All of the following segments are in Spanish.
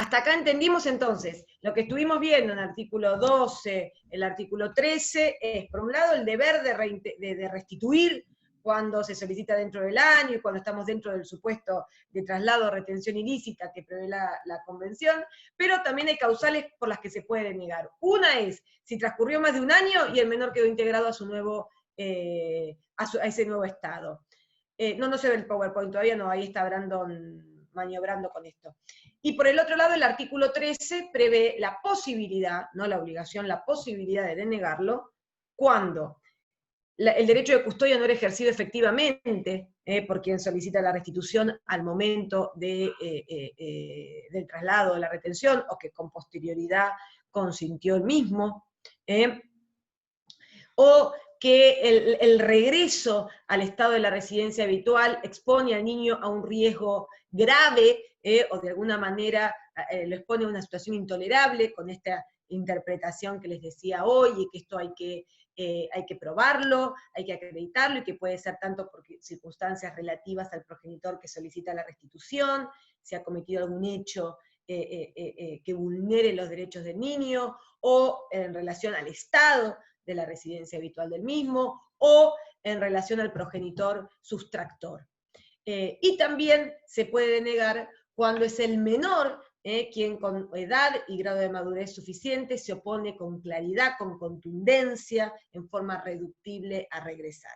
Hasta acá entendimos entonces, lo que estuvimos viendo en el artículo 12, el artículo 13, es, por un lado, el deber de restituir cuando se solicita dentro del año y cuando estamos dentro del supuesto de traslado o retención ilícita que prevé la Convención, pero también hay causales por las que se puede denegar. Una es si transcurrió más de un año y el menor quedó integrado a su nuevo, a ese nuevo estado. No se ve el PowerPoint todavía, no, ahí está Brandon maniobrando con esto. Y por el otro lado, el artículo 13 prevé la posibilidad, no la obligación, la posibilidad de denegarlo, cuando el derecho de custodia no era ejercido efectivamente por quien solicita la restitución al momento del traslado o la retención, o que con posterioridad consintió el mismo, o que el regreso al estado de la residencia habitual expone al niño a un riesgo grave, o de alguna manera lo expone a una situación intolerable, con esta interpretación que les decía hoy, y que esto hay que probarlo, hay que acreditarlo, y que puede ser tanto por circunstancias relativas al progenitor que solicita la restitución, si ha cometido algún hecho que vulnere los derechos del niño, o en relación al estado de la residencia habitual del mismo, o en relación al progenitor sustractor. Y también se puede denegar cuando es el menor quien con edad y grado de madurez suficiente se opone con claridad, con contundencia, en forma reductible a regresar.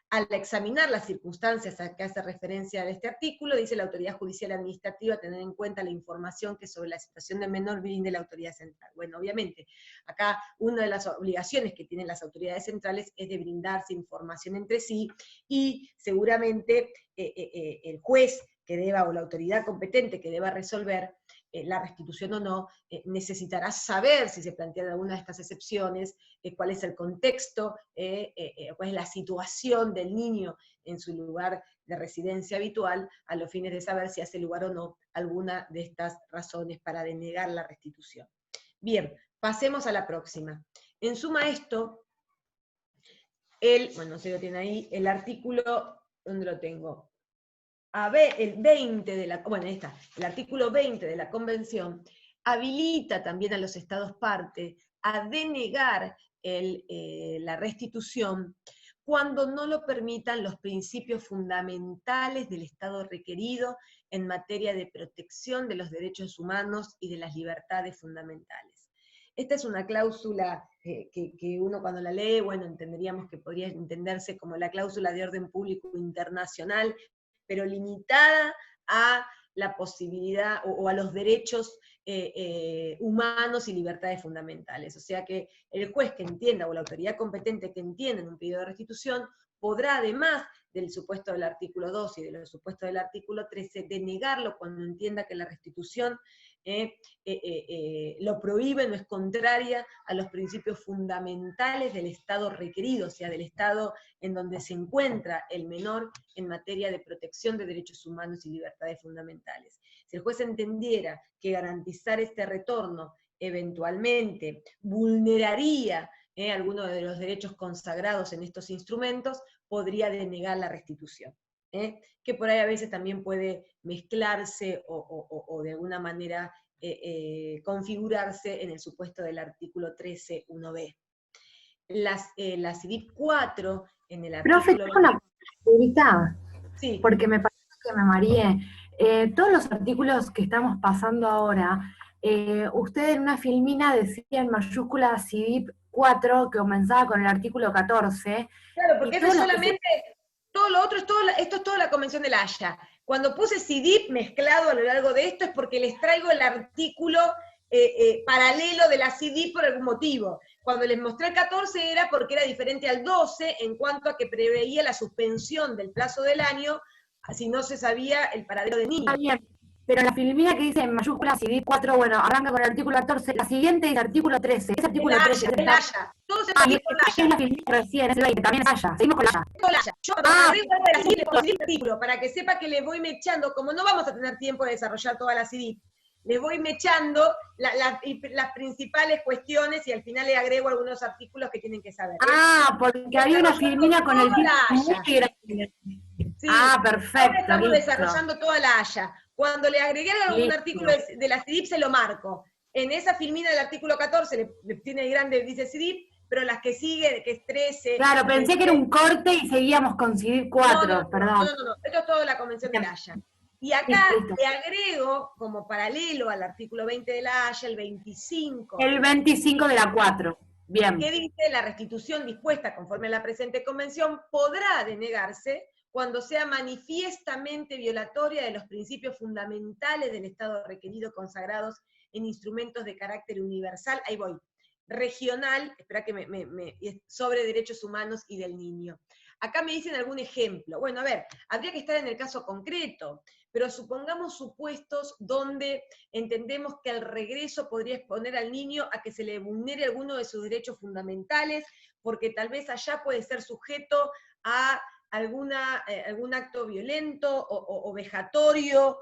Al examinar las circunstancias a que hace referencia a este artículo, dice la autoridad judicial administrativa tener en cuenta la información que sobre la situación del menor brinde la autoridad central. Bueno, obviamente, acá una de las obligaciones que tienen las autoridades centrales es de brindarse información entre sí, y seguramente el juez que deba, o la autoridad competente que deba resolver la restitución o no, necesitará saber, si se plantean alguna de estas excepciones, cuál es el contexto, cuál es la situación del niño en su lugar de residencia habitual, a los fines de saber si hace lugar o no alguna de estas razones para denegar la restitución. Bien, pasemos a la próxima. En suma esto, bueno, no sé si lo tiene ahí, el artículo, ¿dónde lo tengo? El 20 de la, bueno, ahí está, el artículo 20 de la Convención habilita también a los Estados parte a denegar la restitución cuando no lo permitan los principios fundamentales del Estado requerido en materia de protección de los derechos humanos y de las libertades fundamentales. Esta es una cláusula que uno cuando la lee, bueno, entenderíamos que podría entenderse como la cláusula de orden público internacional, pero limitada a la posibilidad o a los derechos humanos y libertades fundamentales. O sea que el juez que entienda, o la autoridad competente que entienda en un pedido de restitución, podrá, además del supuesto del artículo 2 y de los supuestos del artículo 13, denegarlo cuando entienda que la restitución lo prohíbe, no es contraria a los principios fundamentales del Estado requerido, o sea, del Estado en donde se encuentra el menor en materia de protección de derechos humanos y libertades fundamentales. Si el juez entendiera que garantizar este retorno eventualmente vulneraría alguno de los derechos consagrados en estos instrumentos, podría denegar la restitución. Que por ahí a veces también puede mezclarse o de alguna manera configurarse en el supuesto del artículo 13.1b. La CIDIP 4, en el artículo... Profe, una pregunta, sí. Porque me parece que me mareé. Todos los artículos que estamos pasando ahora, usted en una filmina decía en mayúscula CIDIP 4, que comenzaba con el artículo 14. Claro, porque eso es solamente... Todo lo otro, esto es toda la Convención de la Haya. Cuando puse CIDIP mezclado a lo largo de esto es porque les traigo el artículo paralelo de la CIDIP por algún motivo. Cuando les mostré el 14 era porque era diferente al 12 en cuanto a que preveía la suspensión del plazo del año si no se sabía el paradero del niño. Está bien, pero la filmina que dice en mayúscula CIDIP 4, bueno, arranca con el artículo 14, la siguiente es el artículo 13. Ese artículo 13. Es la Haya. Todos se aquí con la Haya. Es la filmina recién, es el 20, también es Haya. Seguimos con la Haya. Con la Haya. Yo arriba de la CIDIP pongo el artículo para que sepa que les voy mechando, como no vamos a tener tiempo de desarrollar toda la CIDIP, les voy mechando las principales cuestiones y al final le agrego algunos artículos que tienen que saber. Porque había una filmina con el título muy grande. Sí, perfecto, ahora estamos listo. desarrollando toda la Haya. Cuando le agregué algún Listo. artículo de la CIDIP se lo marco. En esa filmina del artículo 14 le tiene grande, dice CIDIP, pero las que siguen, que es 13... Claro, pensé que era un corte y seguíamos con CIDIP 4, perdón. No, esto es todo la Convención de la Haya. Y acá Listo. le agrego, como paralelo al artículo 20 de la Haya, el 25. El 25 de la 4. Bien. Que dice: la restitución dispuesta conforme a la presente convención podrá denegarse cuando sea manifiestamente violatoria de los principios fundamentales del Estado requerido consagrados en instrumentos de carácter universal, ahí voy, regional, espera que sobre derechos humanos y del niño. Acá me dicen algún ejemplo. Bueno, a ver, habría que estar en el caso concreto, pero supongamos supuestos donde entendemos que al regreso podría exponer al niño a que se le vulnere alguno de sus derechos fundamentales, porque tal vez allá puede ser sujeto a algún acto violento o vejatorio,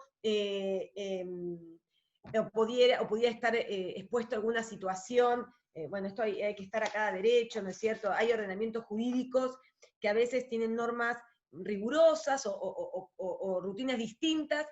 o pudiera estar expuesto a alguna situación. Bueno, esto hay que estar a cada derecho, ¿no es cierto? Hay ordenamientos jurídicos que a veces tienen normas rigurosas o rutinas distintas,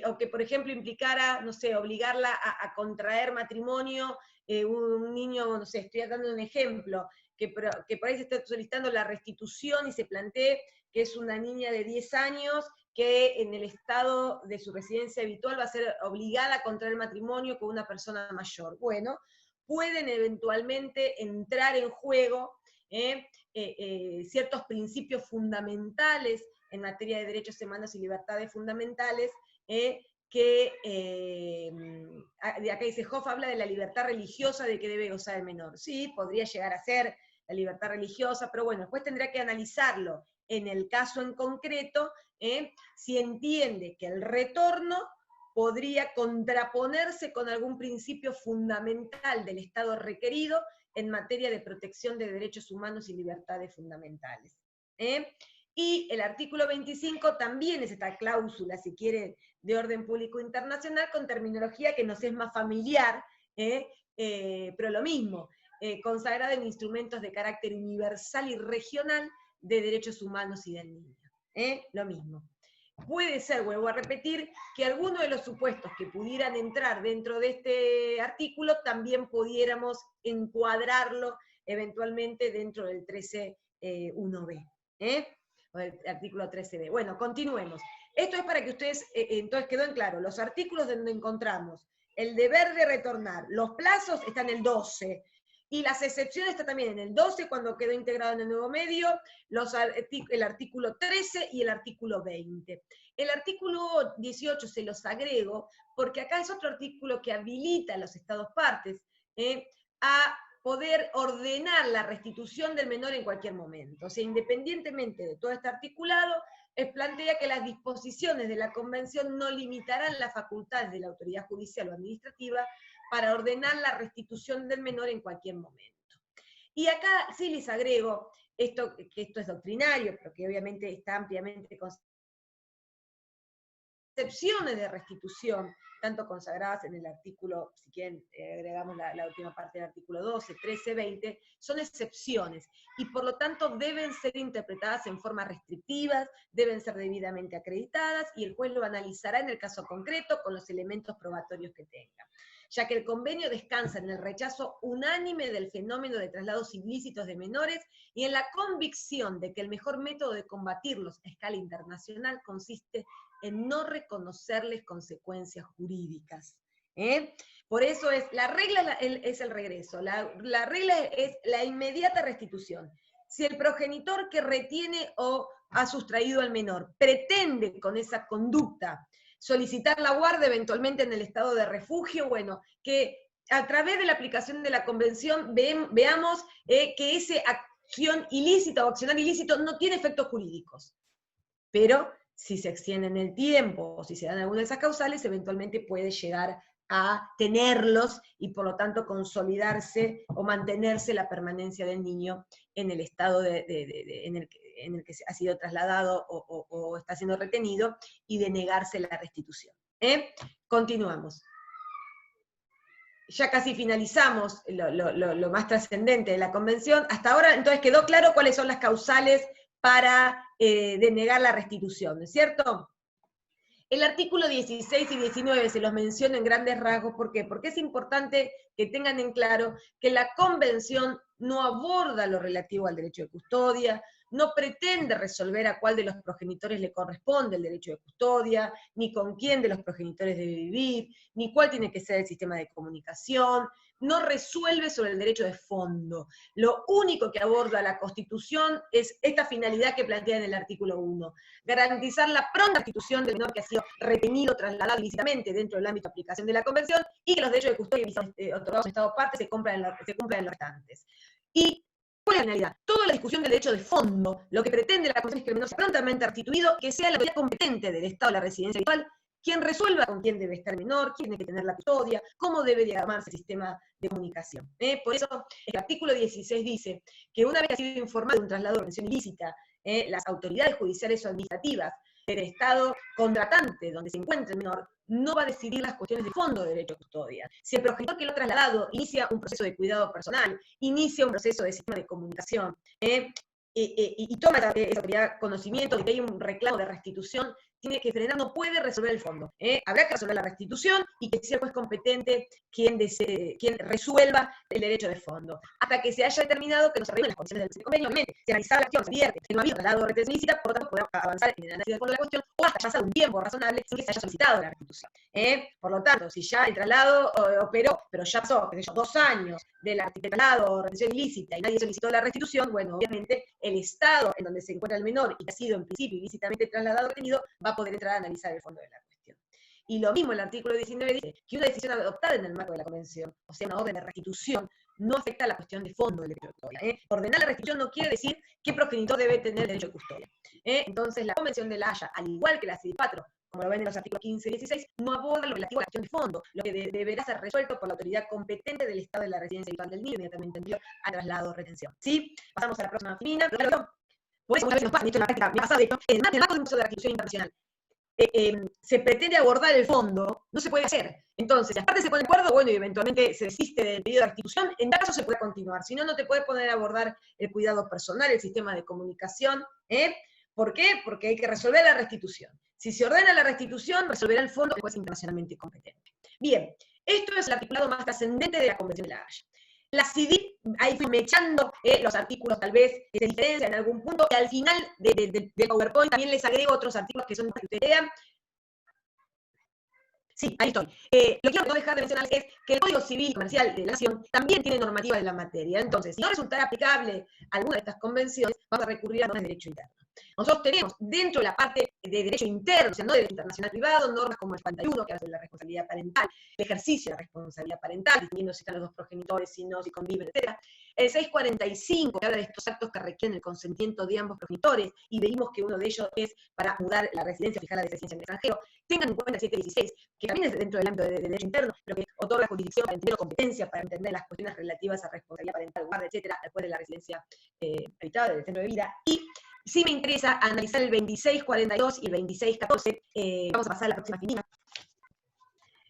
o que, por ejemplo, implicara, no sé, obligarla a contraer matrimonio, un niño, no sé, estoy dando un ejemplo, que por ahí se está solicitando la restitución y se plantee que es una niña de 10 años que en el estado de su residencia habitual va a ser obligada a contraer matrimonio con una persona mayor. Bueno, pueden eventualmente entrar en juego ciertos principios fundamentales en materia de derechos humanos y libertades fundamentales, que acá dice, Hoff habla de la libertad religiosa de que debe gozar el menor. Sí, podría llegar a ser la libertad religiosa, pero bueno, después tendrá que analizarlo en el caso en concreto, si entiende que el retorno podría contraponerse con algún principio fundamental del Estado requerido en materia de protección de derechos humanos y libertades fundamentales. Y el artículo 25 también es esta cláusula, si quiere, de orden público internacional, con terminología que nos es más familiar, pero lo mismo, consagrada en instrumentos de carácter universal y regional de derechos humanos y del niño. Lo mismo. Puede ser, vuelvo a repetir, que alguno de los supuestos que pudieran entrar dentro de este artículo también pudiéramos encuadrarlo eventualmente dentro del 13.1b, o del artículo 13b. Bueno, continuemos. Esto es para que ustedes, entonces quedó en claro, los artículos donde encontramos el deber de retornar, los plazos están en el 12, y las excepciones están también en el 12, cuando quedó integrado en el nuevo medio, el artículo 13 y el artículo 20. El artículo 18 se los agrego, porque acá es otro artículo que habilita a los estados partes a poder ordenar la restitución del menor en cualquier momento. O sea, independientemente de todo este articulado, plantea que las disposiciones de la Convención no limitarán las facultades de la autoridad judicial o administrativa para ordenar la restitución del menor en cualquier momento. Y acá sí les agrego, que esto es doctrinario, pero que obviamente está ampliamente excepciones de restitución, tanto consagradas en el artículo, si quieren agregamos la última parte del artículo 12, 13, 20, son excepciones, y por lo tanto deben ser interpretadas en forma restrictivas, deben ser debidamente acreditadas, y el juez lo analizará en el caso concreto con los elementos probatorios que tenga. Ya que el convenio descansa en el rechazo unánime del fenómeno de traslados ilícitos de menores y en la convicción de que el mejor método de combatirlos a escala internacional consiste en no reconocerles consecuencias jurídicas. Por eso la regla es el regreso, la regla es la inmediata restitución. Si el progenitor que retiene o ha sustraído al menor pretende con esa conducta solicitar la guarda eventualmente en el estado de refugio, bueno, que a través de la aplicación de la convención veamos que esa acción ilícita o accionar ilícito no tiene efectos jurídicos. Pero si se extiende en el tiempo, o si se dan alguna de esas causales, eventualmente puede llegar a tenerlos y por lo tanto consolidarse o mantenerse la permanencia del niño en el estado en el que ha sido trasladado o está siendo retenido, y denegarse la restitución. Continuamos. Ya casi finalizamos lo más trascendente de la convención. Hasta ahora, entonces, quedó claro cuáles son las causales para denegar la restitución, ¿no es cierto? El artículo 16 y 19 se los menciono en grandes rasgos, ¿por qué? Porque es importante que tengan en claro que la Convención no aborda lo relativo al derecho de custodia, no pretende resolver a cuál de los progenitores le corresponde el derecho de custodia, ni con quién de los progenitores debe vivir, ni cuál tiene que ser el sistema de comunicación, no resuelve sobre el derecho de fondo. Lo único que aborda la Constitución es esta finalidad que plantea en el artículo 1, garantizar la pronta restitución del menor que ha sido retenido, trasladado ilícitamente dentro del ámbito de aplicación de la Convención, y que los derechos de custodia otorgados en Estado parte se cumplan en los restantes. ¿Y cuál es la finalidad? Toda la discusión del derecho de fondo, lo que pretende la Convención es que el menor sea prontamente restituido, que sea la autoridad competente del Estado de la residencia habitual quien resuelva con quién debe estar el menor, quién tiene que tener la custodia, cómo debe llamarse el sistema de comunicación. Por eso el artículo 16 dice que una vez que ha sido informado de un traslado de retención ilícita, las autoridades judiciales o administrativas del Estado contratante donde se encuentre el menor, no va a decidir las cuestiones de fondo de derecho de custodia. Si el progenitor que lo ha trasladado inicia un proceso de cuidado personal, inicia un proceso de sistema de comunicación, y toma esa autoridad conocimiento de que hay un reclamo de restitución, tiene que frenar, no puede resolver el fondo. Habrá que resolver la restitución y que sea el juez competente quien resuelva el derecho de fondo. Hasta que se haya determinado que no se reúnen las condiciones del convenio, obviamente, si analizada la acción se advierte que no ha habido traslado de retención ilícita, por lo tanto podemos avanzar en el análisis del fondo de la cuestión, o hasta pasar un tiempo razonable sin que se haya solicitado la restitución. Por lo tanto, si ya el traslado operó, pero ya pasó, qué sé yo, 2 años del traslado o retención ilícita y nadie solicitó la restitución, bueno, obviamente el Estado en donde se encuentra el menor y que ha sido en principio ilícitamente trasladado o retenido, va a poder entrar a analizar el fondo de la cuestión. Y lo mismo el artículo 19 dice que una decisión adoptada en el marco de la Convención, o sea, una orden de restitución, no afecta a la cuestión de fondo del derecho de custodia. Ordenar la restitución no quiere decir qué progenitor debe tener el derecho de custodia. Entonces, la Convención de La Haya, al igual que la CIDI 4, como lo ven en los artículos 15 y 16, no aborda lo relativo a la cuestión de fondo, lo que deberá ser resuelto por la autoridad competente del Estado de la residencia habitual del niño, inmediatamente anterior a traslado o retención. ¿Sí? Pasamos a la próxima filmina. Por eso muchas veces nos pasa, esto en la práctica me ha pasado, de hecho, en el marco de un proceso de restitución internacional, se pretende abordar el fondo, no se puede hacer. Entonces, las partes se ponen de acuerdo, bueno, y eventualmente se desiste del pedido de restitución, en tal caso se puede continuar. Si no, no te puedes poner a abordar el cuidado personal, el sistema de comunicación. ¿Por qué? Porque hay que resolver la restitución. Si se ordena la restitución, resolverá el fondo el juez internacionalmente competente. Bien, esto es el articulado más trascendente de la Convención de La Haya. La CIDI, ahí fui mechando los artículos, tal vez se diferencian en algún punto, y al final del PowerPoint también les agrego otros artículos que son para que ustedes vean. Sí, ahí estoy. Lo que quiero dejar de mencionar es que el Código Civil y Comercial de la Nación también tiene normativa de la materia. Entonces, si no resultara aplicable alguna de estas convenciones, vamos a recurrir a normas de derecho interno. Nosotros tenemos dentro de la parte de derecho interno, o sea, no de derecho internacional privado, normas como el 41, que habla sobre la responsabilidad parental, el ejercicio de la responsabilidad parental, distinguiendo si están los dos progenitores, si no, si conviven, etc. El 645, que habla de estos actos que requieren el consentimiento de ambos progenitores, y veimos que uno de ellos es para mudar la residencia, fijar la residencia en el extranjero. Tengan en cuenta el 716, que también es dentro del ámbito de derecho interno, pero que otorga jurisdicción para entender o competencia para entender las cuestiones relativas a responsabilidad parental, guarda, etcétera, después de la residencia habitada, del centro de vida. Y sí me interesa analizar el 2642 y el 2614, vamos a pasar a la próxima filmina.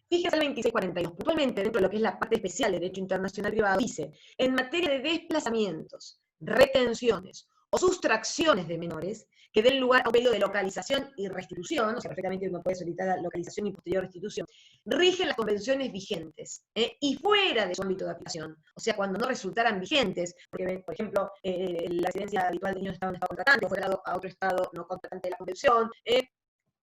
Fíjense el 2642, puntualmente dentro de lo que es la parte especial de derecho internacional privado, dice, en materia de desplazamientos, retenciones o sustracciones de menores que den lugar a un pedido de localización y restitución, o sea, perfectamente uno puede solicitar la localización y posterior restitución, rigen las convenciones vigentes, y fuera de su ámbito de aplicación, o sea, cuando no resultaran vigentes, porque, por ejemplo, la residencia habitual de niños estaba en un estado contratante, o fue dado a otro estado no contratante de la convención,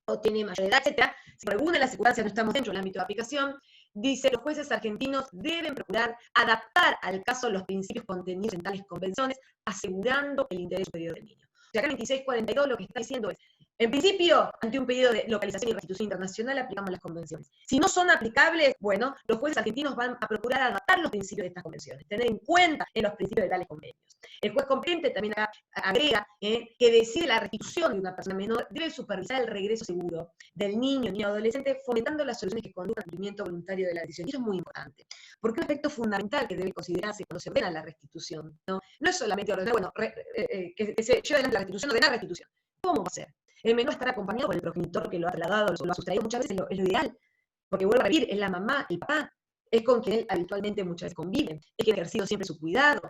o tiene mayor edad, etc. Si por alguna de las circunstancias no estamos dentro del ámbito de aplicación, dice, los jueces argentinos deben procurar adaptar al caso los principios contenidos en tales convenciones, asegurando el interés superior del niño. O sea, acá el 2642 lo que está diciendo es, en principio, ante un pedido de localización y restitución internacional, aplicamos las convenciones. Si no son aplicables, bueno, los jueces argentinos van a procurar adaptar los principios de estas convenciones, tener en cuenta en los principios de tales convenios. El juez competente también agrega que decide la restitución de una persona menor, debe supervisar el regreso seguro del niño o adolescente, fomentando las soluciones que conduzcan al cumplimiento voluntario de la decisión. Y eso es muy importante, porque es un aspecto fundamental que debe considerarse cuando se ordena la restitución. No es solamente ordenar, bueno, que se lleve adelante la restitución, ordenar la restitución. ¿Cómo va a ser? El menor estará acompañado por el progenitor que lo ha trasladado, lo ha sustraído, muchas veces es lo ideal, porque vuelvo a repetir, es la mamá, el papá, es con quien él habitualmente muchas veces convive, es quien ha ejercido siempre su cuidado.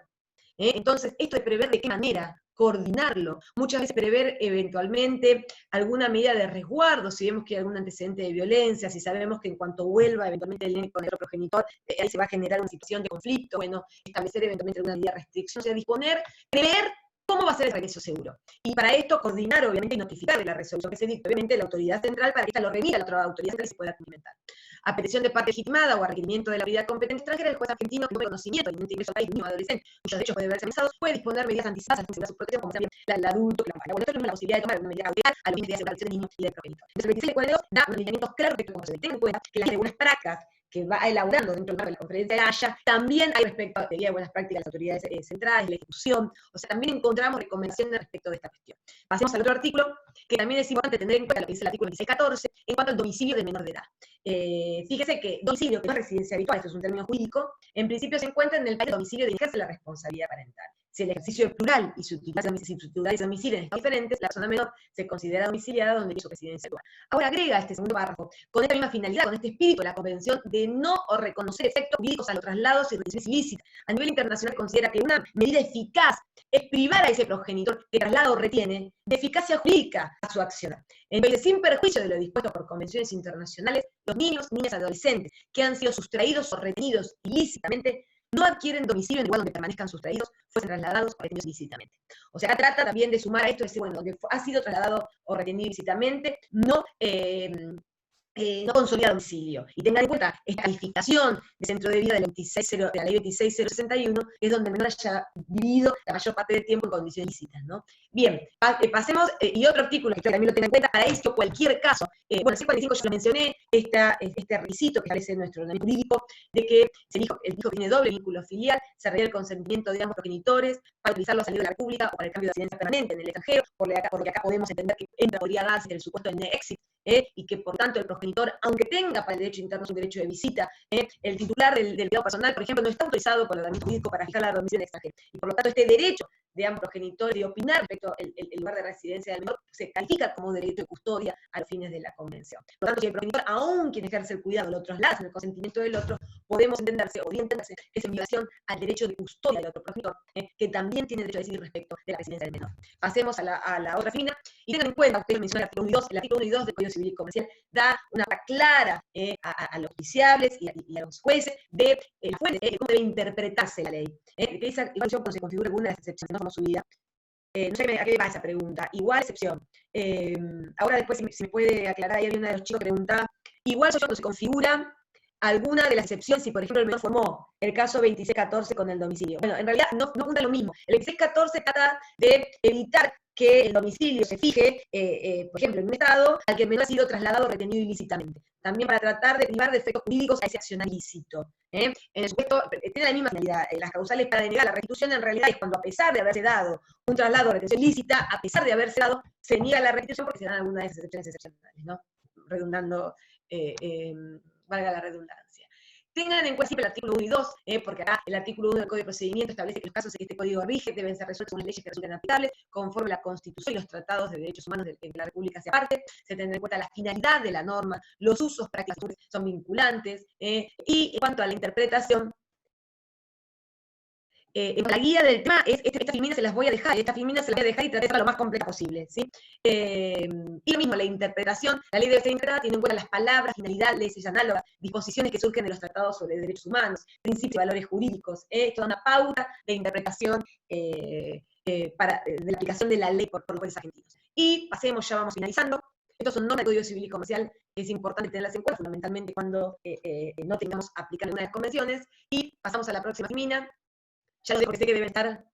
Entonces, esto de prever de qué manera, coordinarlo, muchas veces prever eventualmente alguna medida de resguardo, si vemos que hay algún antecedente de violencia, si sabemos que en cuanto vuelva eventualmente el nene con el otro progenitor, ahí se va a generar una situación de conflicto, bueno, establecer eventualmente alguna medida de restricción, o sea, disponer, prever cómo va a ser el regreso seguro. Y para esto, coordinar, obviamente, y notificar de la resolución que se dicte, obviamente, la autoridad central para que esta lo remita a la otra autoridad central y se pueda cumplimentar. A petición de parte legitimada o a requerimiento de la autoridad competente extranjera, el juez argentino que tiene conocimiento del inminente ingreso al país de un niño adolescente cuyos derechos pueden verse amenazados, puede disponer medidas anticipadas al fin de su protección, como también el adulto que la acompaña. Bueno, esto es la posibilidad de tomar una medida cautelar a los fines de asegurar del niño y del progenitor. Entonces, el 26 da unos lineamientos claros respecto a cómo se tiene en cuenta que las buenas prácticas que va elaborando dentro del marco de la conferencia de La Haya, también hay respecto a la de buenas prácticas de las autoridades centrales, la ejecución, o sea, también encontramos recomendaciones respecto de esta cuestión. Pasemos al otro artículo, que también es importante tener en cuenta lo que dice el artículo 1614, en cuanto al domicilio de menor de edad. Fíjese que domicilio, que no es residencia habitual, esto es un término jurídico, en principio se encuentra en el país de domicilio de ejerce la responsabilidad parental. Si el ejercicio es plural y su titular y domicilio en estados diferentes, la persona menor se considera domiciliada donde tiene su residencia actual. Ahora agrega este segundo párrafo, con esta misma finalidad, con este espíritu de la Convención de no reconocer efectos jurídicos a los traslados y retenciones ilícitas. A nivel internacional considera que una medida eficaz es privar a ese progenitor que traslada o retiene de eficacia jurídica a su accionar. Entonces, sin perjuicio de lo dispuesto por convenciones internacionales, los niños, niñas, adolescentes que han sido sustraídos o retenidos ilícitamente no adquieren domicilio en el lugar donde permanezcan sustraídos, fuesen trasladados o retenidos ilícitamente. O sea, acá trata también de sumar a esto, decir, bueno, donde ha sido trasladado o retenido ilícitamente, no consolida domicilio. Y tengan en cuenta, esta calificación de centro de vida de la ley 26061 es donde el menor haya vivido la mayor parte del tiempo en condiciones ilícitas, ¿no? Bien, pasemos, y otro artículo que también lo tengan en cuenta, para esto cualquier caso, bueno, el C45 yo lo mencioné, este requisito que aparece en nuestro ordenamiento jurídico, de que el hijo tiene doble vínculo filial, se requiere el consentimiento de ambos progenitores para utilizarlo a salir de la República o para el cambio de residencia permanente en el extranjero, por lo que acá podemos entender que podría darse en el supuesto de exit, y que por tanto el progenitor, aunque tenga para el derecho interno un derecho de visita, el titular del cuidado personal, por ejemplo, no está autorizado por el ordenamiento jurídico para fijar la domicilio en el extranjero. Y por lo tanto este derecho de ambos progenitores de opinar respecto al lugar de residencia del menor se califica como derecho de custodia a los fines de la convención. Por lo tanto, si el progenitor, aún quien ejerce el cuidado, lo traslada en el consentimiento del otro, podemos entenderse, o bien entenderse, que es en violación al derecho de custodia del otro progenitor, que también tiene derecho a decidir respecto de la residencia del menor. Pasemos a la otra fina, y tengan en cuenta, ustedes mencionan el artículo 1 y 2, el artículo 1 y 2 del Código Civil y Comercial da una clara a los justiciables y a los jueces de la fuente, de cómo debe interpretarse la ley. Igual cuando se configura alguna de las excepciones, no somos su vida. No sé a qué va esa pregunta. Igual excepción. Ahora después, si me puede aclarar, ahí había una de los chicos que preguntaba, igual cuando se configura alguna de las excepciones, si por ejemplo el menor formó el caso 2614 con el domicilio. Bueno, en realidad no apunta lo mismo. El 2614 trata de evitar que el domicilio se fije, por ejemplo, en un estado al que el menor ha sido trasladado o retenido ilícitamente. También para tratar de privar de efectos jurídicos a ese accionar ilícito. En el supuesto, tiene la misma finalidad. Las causales para denegar la restitución en realidad es cuando, a pesar de haberse dado un traslado o retención ilícita, a pesar de haberse dado, se niega la restitución porque se dan algunas de esas excepciones excepcionales, ¿no? Redundando, valga la redundancia. Tengan en cuenta siempre el artículo 1 y 2, porque acá el artículo 1 del Código de Procedimiento establece que los casos en que este código rige deben ser resueltos con leyes que resulten aplicables, conforme a la Constitución y los tratados de derechos humanos de la República sea parte. Se tendrá en cuenta la finalidad de la norma, los usos prácticos son vinculantes, y en cuanto a la interpretación, la guía del tema, estas filminas se las voy a dejar, y tratar de hacerla lo más completa posible, ¿sí? Y lo mismo, la interpretación, la ley debe ser interpretada teniendo en cuenta las palabras, finalidad, leyes análogas, disposiciones que surgen de los tratados sobre derechos humanos, principios y valores jurídicos, toda una pauta de interpretación de la aplicación de la ley por los jueces argentinos. Y pasemos, ya vamos finalizando. Estos son normas del Código Civil y Comercial, es importante tenerlas en cuenta, fundamentalmente cuando no tengamos aplicando una de las convenciones, y pasamos a la próxima filmina. Ya lo digo porque sé que deben estar.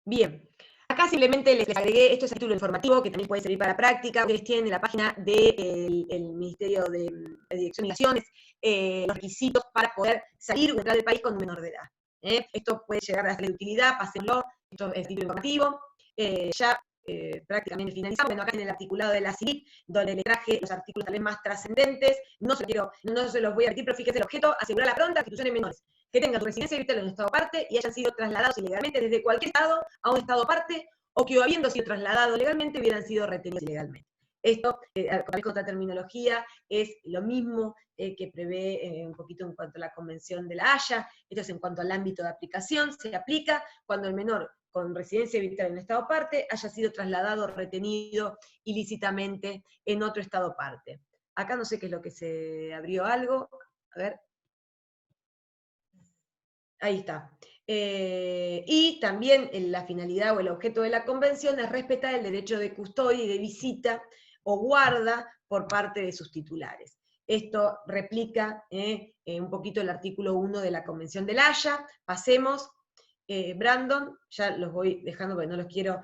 Bien. Acá simplemente les agregué, esto es el título informativo, que también puede servir para práctica. Ustedes tienen en la página del Ministerio de Dirección y Migraciones los requisitos para poder salir o entrar del país con un menor de edad. Esto puede llegar a ser de utilidad, pásenlo. Esto es el título informativo. Prácticamente finalizamos. Bueno, acá en el articulado de la CIVIC, donde le traje los artículos tal vez más trascendentes, no se los voy a repetir, pero fíjese el objeto: asegurar la pronta instituciones menores que tengan su residencia habitual en un estado parte y hayan sido trasladados ilegalmente desde cualquier estado a un estado parte, o que habiendo sido trasladados legalmente hubieran sido retenidos ilegalmente. Esto, con otra terminología, es lo mismo que prevé un poquito en cuanto a la Convención de la Haya. Esto es en cuanto al ámbito de aplicación. Se aplica cuando el menor con residencia habitual en un estado parte haya sido trasladado o retenido ilícitamente en otro estado parte. Acá no sé qué es lo que se abrió algo. A ver. Ahí está. Y también la finalidad o el objeto de la convención es respetar el derecho de custodia y de visita o guarda por parte de sus titulares. Esto replica un poquito el artículo 1 de la Convención de la Haya. Pasemos. Brandon, ya los voy dejando porque no los quiero.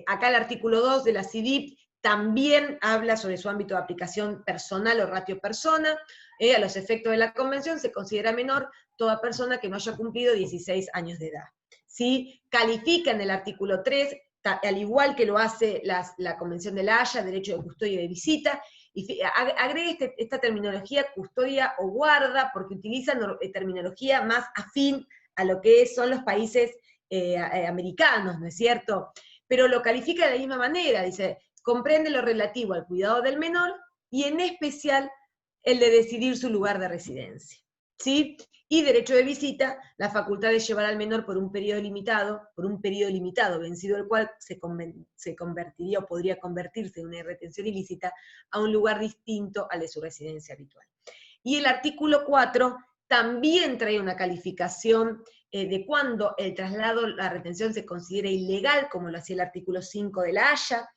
Acá el artículo 2 de la CIDIP también habla sobre su ámbito de aplicación personal o ratio persona. A los efectos de la convención se considera menor toda persona que no haya cumplido 16 años de edad. ¿Sí? Califica en el artículo 3, al igual que lo hace la Convención de la Haya, derecho de custodia y de visita, y agregue esta terminología custodia o guarda, porque utilizan terminología más afín a lo que son los países americanos, ¿no es cierto? Pero lo califica de la misma manera, dice, comprende lo relativo al cuidado del menor y en especial el de decidir su lugar de residencia, ¿sí? Y derecho de visita, la facultad de llevar al menor por un periodo limitado, vencido el cual se convertiría o podría convertirse en una retención ilícita a un lugar distinto al de su residencia habitual. Y el artículo 4 también trae una calificación de cuando el traslado, la retención se considera ilegal, como lo hacía el artículo 5 de la Haya,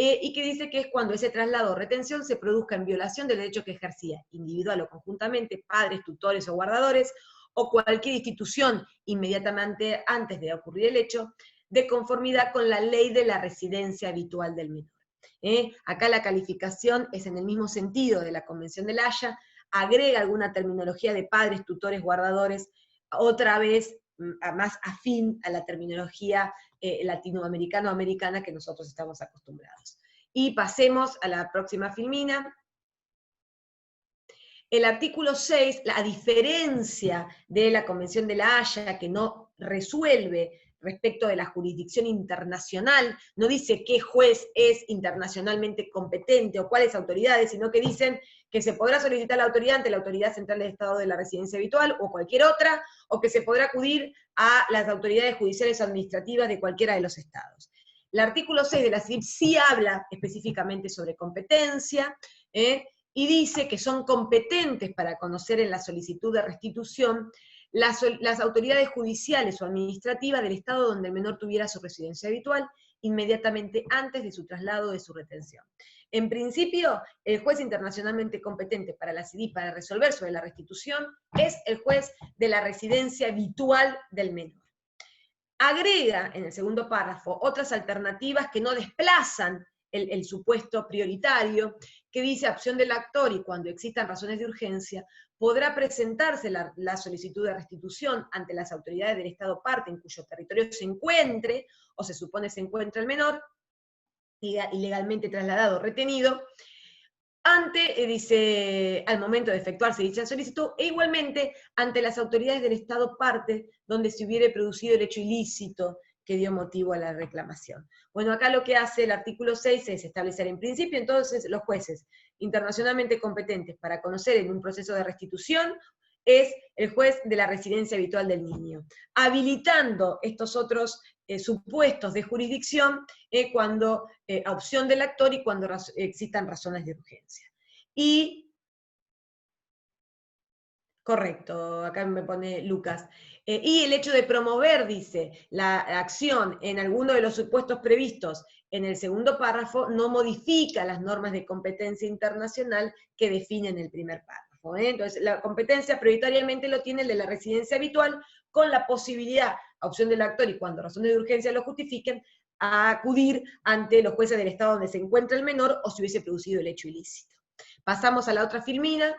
y que dice que es cuando ese traslado o retención se produzca en violación del derecho que ejercía, individual o conjuntamente, padres, tutores o guardadores, o cualquier institución inmediatamente antes de ocurrir el hecho, de conformidad con la ley de la residencia habitual del menor. Acá la calificación es en el mismo sentido de la Convención de la Haya, agrega alguna terminología de padres, tutores, guardadores, otra vez más afín a la terminología latinoamericana o americana que nosotros estamos acostumbrados. Y pasemos a la próxima filmina. El artículo 6, a diferencia de la Convención de la Haya, que no resuelve respecto de la jurisdicción internacional, no dice qué juez es internacionalmente competente o cuáles autoridades, sino que dicen que se podrá solicitar la autoridad ante la Autoridad Central del Estado de la Residencia Habitual o cualquier otra, o que se podrá acudir a las autoridades judiciales o administrativas de cualquiera de los estados. El artículo 6 de la CIDIP sí habla específicamente sobre competencia, y dice que son competentes para conocer en la solicitud de restitución las autoridades judiciales o administrativas del estado donde el menor tuviera su residencia habitual inmediatamente antes de su traslado o de su retención. En principio, el juez internacionalmente competente para la CIDIP para resolver sobre la restitución es el juez de la residencia habitual del menor. Agrega en el segundo párrafo otras alternativas que no desplazan el supuesto prioritario, que dice opción del actor y cuando existan razones de urgencia, podrá presentarse la solicitud de restitución ante las autoridades del Estado parte en cuyo territorio se encuentre, o se supone se encuentra el menor, ilegalmente trasladado o retenido, dice, al momento de efectuarse dicha solicitud, e igualmente ante las autoridades del Estado parte donde se hubiere producido el hecho ilícito que dio motivo a la reclamación. Bueno, acá lo que hace el artículo 6 es establecer en principio entonces los jueces internacionalmente competentes para conocer en un proceso de restitución es el juez de la residencia habitual del niño, habilitando estos otros supuestos de jurisdicción cuando a opción del actor y cuando existan razones de urgencia. Y, correcto, acá me pone Lucas, y el hecho de promover, dice, la acción en alguno de los supuestos previstos en el segundo párrafo no modifica las normas de competencia internacional que definen el primer párrafo. Entonces, la competencia prioritariamente lo tiene el de la residencia habitual, con la posibilidad, a opción del actor y cuando razones de urgencia lo justifiquen, a acudir ante los jueces del estado donde se encuentra el menor o si hubiese producido el hecho ilícito. Pasamos a la otra filmina.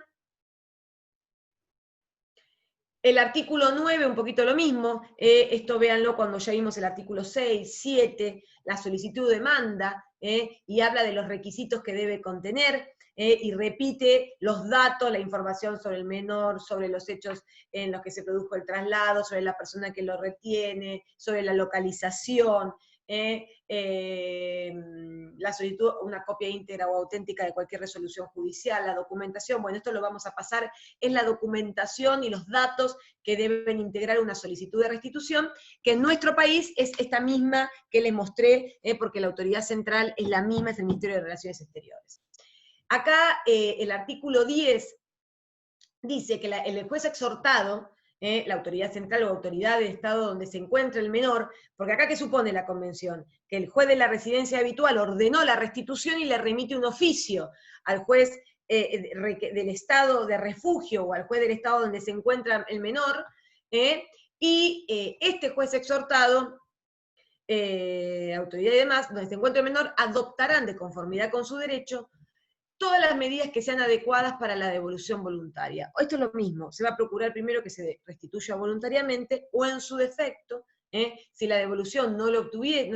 El artículo 9, un poquito lo mismo, esto véanlo cuando ya vimos el artículo 6, 7, la solicitud de demanda, y habla de los requisitos que debe contener, y repite los datos, la información sobre el menor, sobre los hechos en los que se produjo el traslado, sobre la persona que lo retiene, sobre la localización, la solicitud, una copia íntegra o auténtica de cualquier resolución judicial, la documentación, bueno, esto lo vamos a pasar, es la documentación y los datos que deben integrar una solicitud de restitución, que en nuestro país es esta misma que les mostré, porque la autoridad central es la misma, es el Ministerio de Relaciones Exteriores. Acá el artículo 10 dice que el juez exhortado, la autoridad central o autoridad del Estado donde se encuentra el menor, porque acá ¿qué supone la convención? Que el juez de la residencia habitual ordenó la restitución y le remite un oficio al juez del Estado de refugio o al juez del Estado donde se encuentra el menor, y este juez exhortado, autoridad y demás, donde se encuentra el menor, adoptarán de conformidad con su derecho todas las medidas que sean adecuadas para la devolución voluntaria. Esto es lo mismo, se va a procurar primero que se restituya voluntariamente, o en su defecto, si la devolución no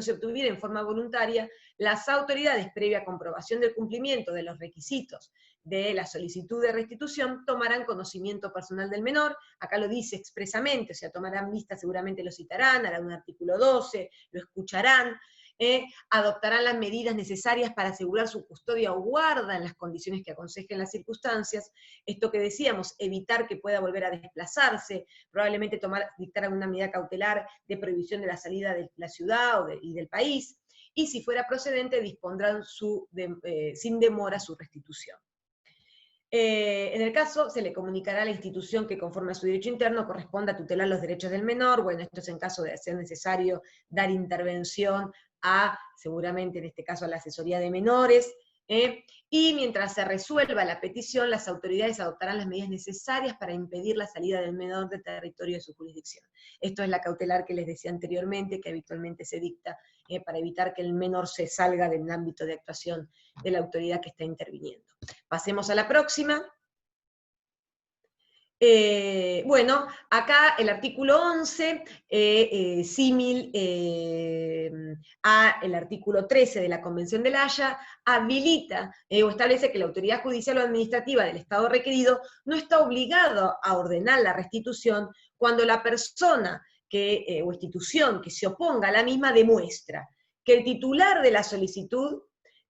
se obtuviera en forma voluntaria, las autoridades, previa comprobación del cumplimiento de los requisitos de la solicitud de restitución, tomarán conocimiento personal del menor, acá lo dice expresamente, o sea, tomarán vista, seguramente lo citarán, harán un artículo 12, lo escucharán, adoptarán las medidas necesarias para asegurar su custodia o guarda en las condiciones que aconsejen las circunstancias, esto que decíamos, evitar que pueda volver a desplazarse, probablemente dictar alguna medida cautelar de prohibición de la salida de la ciudad y del país, y si fuera procedente dispondrán sin demora su restitución. En el caso, se le comunicará a la institución que conforme a su derecho interno corresponda a tutelar los derechos del menor, bueno, esto es en caso de ser necesario dar intervención seguramente en este caso a la asesoría de menores, y mientras se resuelva la petición, las autoridades adoptarán las medidas necesarias para impedir la salida del menor del territorio de su jurisdicción. Esto es la cautelar que les decía anteriormente, que habitualmente se dicta para evitar que el menor se salga del ámbito de actuación de la autoridad que está interviniendo. Pasemos a la próxima. Bueno, acá el artículo 11, símil a el artículo 13 de la Convención de La Haya, habilita o establece que la autoridad judicial o administrativa del Estado requerido no está obligado a ordenar la restitución cuando la persona o institución que se oponga a la misma demuestra que el titular de la solicitud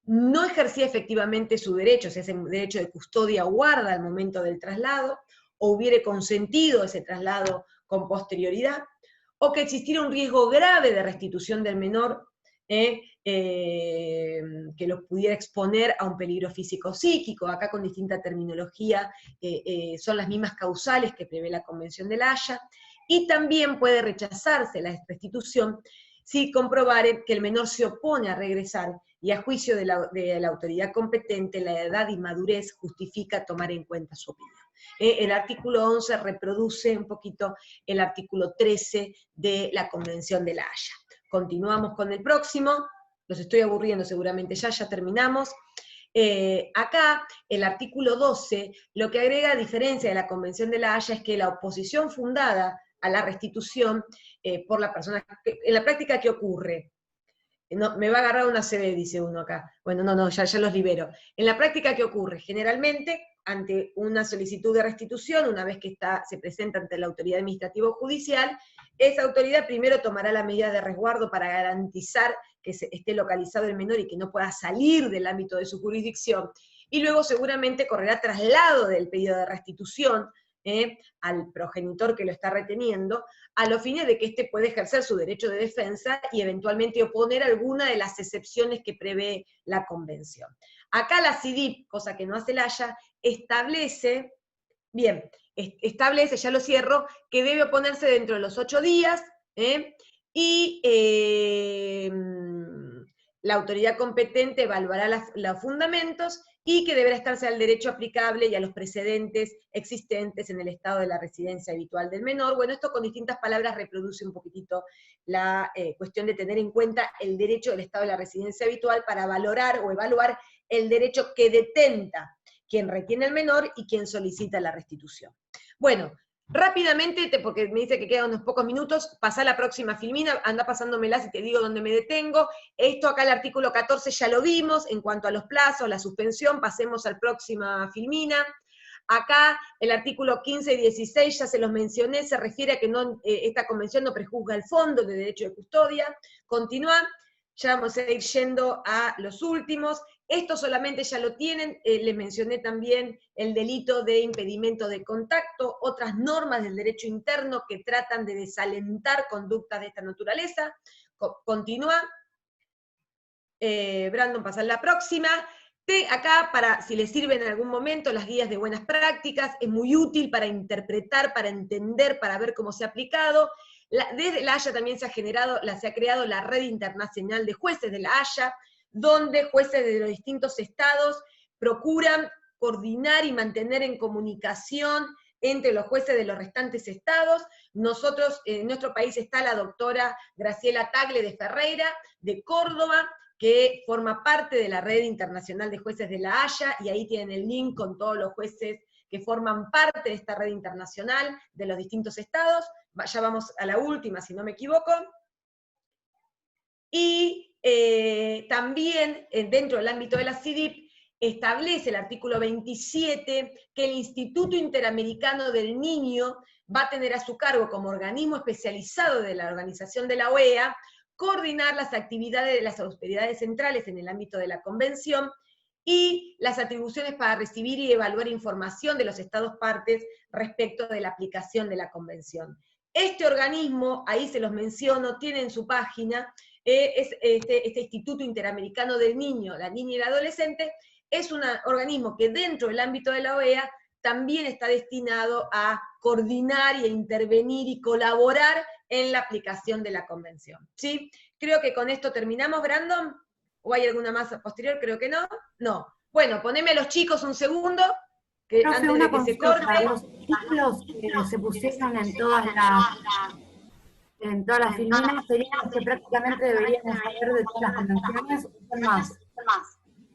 no ejercía efectivamente su derecho, o sea, ese derecho de custodia o guarda al momento del traslado, o hubiere consentido ese traslado con posterioridad, o que existiera un riesgo grave de restitución del menor, que lo pudiera exponer a un peligro físico-psíquico, acá con distinta terminología, son las mismas causales que prevé la Convención de La Haya, y también puede rechazarse la restitución si comprobare que el menor se opone a regresar y a juicio de la autoridad competente, la edad y madurez justifica tomar en cuenta su opinión. El artículo 11 reproduce un poquito el artículo 13 de la Convención de La Haya. Continuamos con el próximo, los estoy aburriendo seguramente, ya terminamos. Acá, el artículo 12, lo que agrega a diferencia de la Convención de La Haya es que la oposición fundada a la restitución por la persona, en la práctica, ¿qué ocurre? No, me va a agarrar una CB, dice uno acá. Bueno, no, ya los libero. En la práctica, ¿qué ocurre? Generalmente, ante una solicitud de restitución, una vez que se presenta ante la autoridad administrativa o judicial, esa autoridad primero tomará la medida de resguardo para garantizar que esté localizado el menor y que no pueda salir del ámbito de su jurisdicción, y luego seguramente correrá traslado del pedido de restitución al progenitor que lo está reteniendo, a los fines de que éste pueda ejercer su derecho de defensa y eventualmente oponer alguna de las excepciones que prevé la Convención. Acá la CIDIP, cosa que no hace La Haya, establece, ya lo cierro, que debe oponerse dentro de los 8 días, y la autoridad competente evaluará los fundamentos, y que deberá estarse al derecho aplicable y a los precedentes existentes en el estado de la residencia habitual del menor. Bueno, esto con distintas palabras reproduce un poquitito la cuestión de tener en cuenta el derecho del estado de la residencia habitual para valorar o evaluar el derecho que detenta quien retiene al menor y quien solicita la restitución. Bueno, rápidamente, porque me dice que quedan unos pocos minutos, pasá a la próxima filmina, anda pasándomela si te digo dónde me detengo. Esto acá, el artículo 14 ya lo vimos, en cuanto a los plazos, la suspensión, pasemos a la próxima filmina. Acá, el artículo 15 y 16, ya se los mencioné, se refiere a que esta convención no prejuzga el fondo de derecho de custodia. Continúa. ya vamos a ir yendo a los últimos. Esto solamente ya lo tienen, les mencioné también el delito de impedimento de contacto, otras normas del derecho interno que tratan de desalentar conductas de esta naturaleza. Continúa. Brandon, pasar la próxima. Acá, si les sirven en algún momento, las guías de buenas prácticas, es muy útil para interpretar, para entender, para ver cómo se ha aplicado. Desde la Haya también se ha creado la Red Internacional de Jueces de la Haya, donde jueces de los distintos estados procuran coordinar y mantener en comunicación entre los jueces de los restantes estados. Nosotros, en nuestro país está la doctora Graciela Tagle de Ferreira, de Córdoba, que forma parte de la Red Internacional de Jueces de la Haya, y ahí tienen el link con todos los jueces que forman parte de esta red internacional de los distintos estados. Ya vamos a la última, si no me equivoco. Y también, dentro del ámbito de la CIDIP, establece el artículo 27 que el Instituto Interamericano del Niño va a tener a su cargo, como organismo especializado de la organización de la OEA, coordinar las actividades de las autoridades centrales en el ámbito de la Convención y las atribuciones para recibir y evaluar información de los Estados partes respecto de la aplicación de la Convención. Este organismo, ahí se los menciono, tiene en su página, este Instituto Interamericano del Niño, la Niña y el Adolescente, es un organismo que dentro del ámbito de la OEA también está destinado a coordinar y a intervenir y colaborar en la aplicación de la Convención. ¿Sí? Creo que con esto terminamos, Brandon. ¿O hay alguna más posterior? Creo que no. No. Bueno, poneme a los chicos un segundo, que Profe, antes de que se corte. Los títulos que se pusieron en todas las filminas serían los que prácticamente deberíamos saber de todas las convenciones, o son más.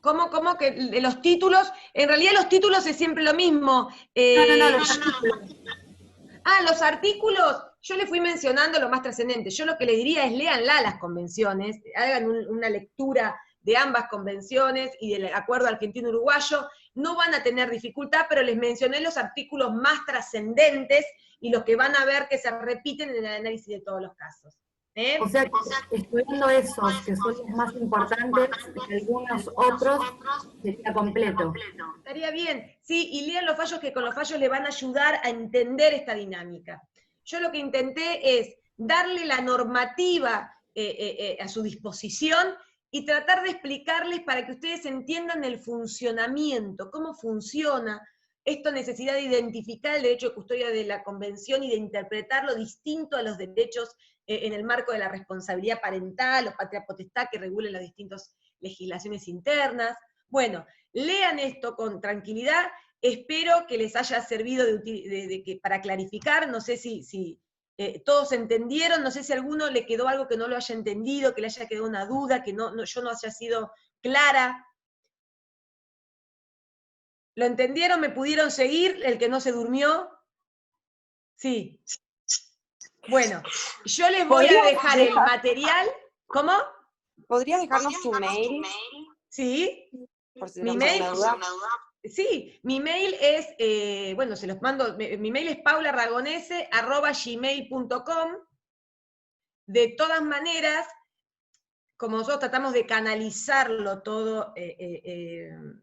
¿Cómo que los títulos? En realidad los títulos es siempre lo mismo. No, los artículos. Los artículos, yo les fui mencionando lo más trascendente. Yo lo que les diría es léanla las convenciones, hagan una lectura de ambas convenciones y del acuerdo argentino-uruguayo. No van a tener dificultad, pero les mencioné los artículos más trascendentes y los que van a ver que se repiten en el análisis de todos los casos. O sea, estudiando esos, que son los más importantes, y algunos otros, sería completo. Estaría bien, sí, y lean los fallos, que con los fallos le van a ayudar a entender esta dinámica. Yo lo que intenté es darle la normativa a su disposición y tratar de explicarles para que ustedes entiendan el funcionamiento, cómo funciona esta necesidad de identificar el derecho de custodia de la Convención y de interpretarlo distinto a los derechos en el marco de la responsabilidad parental o patria potestad que regulen las distintas legislaciones internas. Bueno, lean esto con tranquilidad, espero que les haya servido para clarificar, no sé si todos entendieron, no sé si a alguno le quedó algo que no lo haya entendido, que le haya quedado una duda, que yo no haya sido clara. ¿Lo entendieron? ¿Me pudieron seguir? ¿El que no se durmió? Sí. Bueno, yo les voy a dejar el material. ¿Cómo? ¿Podrías dejarnos tu mail? Sí. Por si mi mail. Sí, mi mail es, bueno, se los mando, mi mail es paularagonese@gmail.com. De todas maneras, como nosotros tratamos de canalizarlo todo,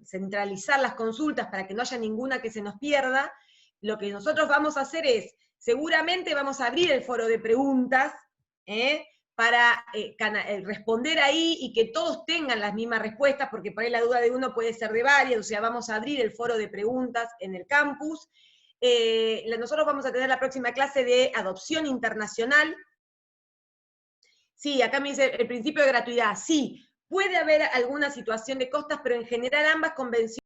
centralizar las consultas para que no haya ninguna que se nos pierda, lo que nosotros vamos a hacer es, seguramente vamos a abrir el foro de preguntas, para responder ahí y que todos tengan las mismas respuestas, porque por ahí la duda de uno puede ser de varias, o sea, vamos a abrir el foro de preguntas en el campus. Nosotros vamos a tener la próxima clase de adopción internacional. Sí, acá me dice el principio de gratuidad. Sí, puede haber alguna situación de costas, pero en general ambas convenciones